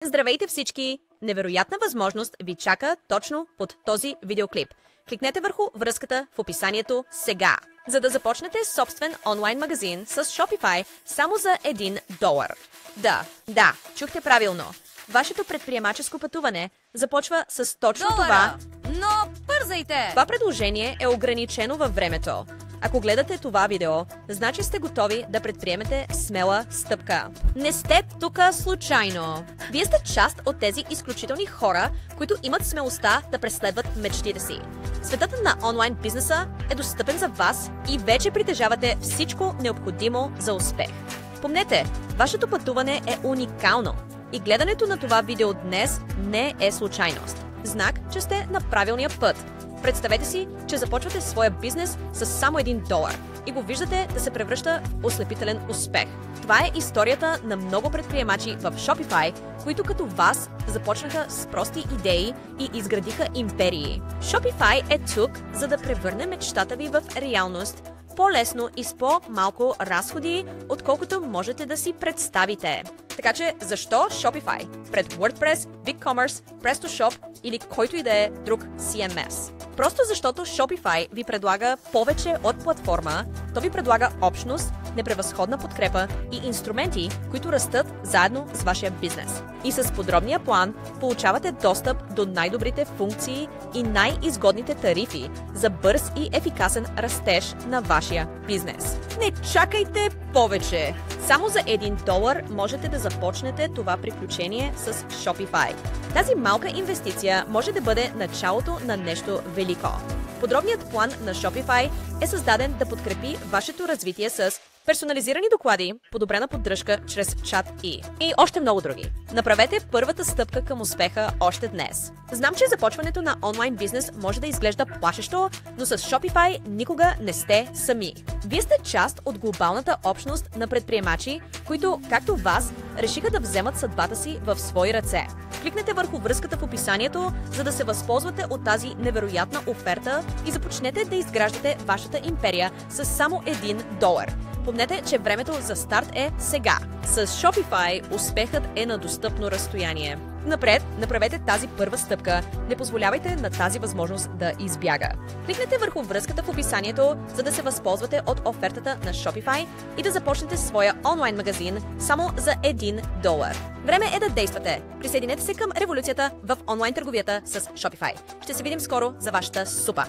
Здравейте всички! Невероятна възможност ви чака точно под този видеоклип. Кликнете върху връзката в описанието сега, за да започнете собствен онлайн магазин с Shopify само за $1. Да, чухте правилно. Вашето предприемаческо пътуване започва с точно това. Но бързайте! Това предложение е ограничено във времето. Ако гледате това видео, значи сте готови да предприемете смела стъпка. Не сте тук случайно. Вие сте част от тези изключителни хора, които имат смелостта да преследват мечтите си. Светът на онлайн бизнеса е достъпен за вас и вече притежавате всичко необходимо за успех. Помнете, вашето пътуване е уникално и гледането на това видео днес не е случайност. Знак, че сте на правилния път. Представете си, че започвате своя бизнес с само $1 и го виждате да се превръща в ослепителен успех. Това е историята на много предприемачи в Shopify, които като вас започнаха с прости идеи и изградиха империи. Shopify е тук, за да превърне мечтата ви в реалност по-лесно и с по-малко разходи, отколкото можете да си представите. Така че, защо Shopify пред WordPress, BigCommerce, PrestaShop или който и да е друг CMS? Просто защото Shopify ви предлага повече от платформа, то ви предлага общност, непревъзходна подкрепа и инструменти, които растат заедно с вашия бизнес. И с подробния план получавате достъп до най-добрите функции и най-изгодните тарифи за бърз и ефикасен растеж на вашия бизнес. Не чакайте повече! Само за $1 можете да започнете това приключение с Shopify. Тази малка инвестиция може да бъде началото на нещо велико. Подробният план на Shopify е създаден да подкрепи вашето развитие с персонализирани доклади, подобрена поддръжка чрез чат и още много други. Направете първата стъпка към успеха още днес. Знам, че започването на онлайн бизнес може да изглежда плашещо, но с Shopify никога не сте сами. Вие сте част от глобалната общност на предприемачи, които, както вас, решиха да вземат съдбата си в свои ръце. Кликнете върху връзката в описанието, за да се възползвате от тази невероятна оферта и започнете да изграждате вашата империя с само $1. Помнете, че времето за старт е сега. С Shopify успехът е на достъпно разстояние. Напред, направете тази първа стъпка. Не позволявайте на тази възможност да избяга. Кликнете върху връзката в описанието, за да се възползвате от офертата на Shopify и да започнете своя онлайн магазин само за $1. Време е да действате. Присъединете се към революцията в онлайн търговията с Shopify. Ще се видим скоро за вашата супа!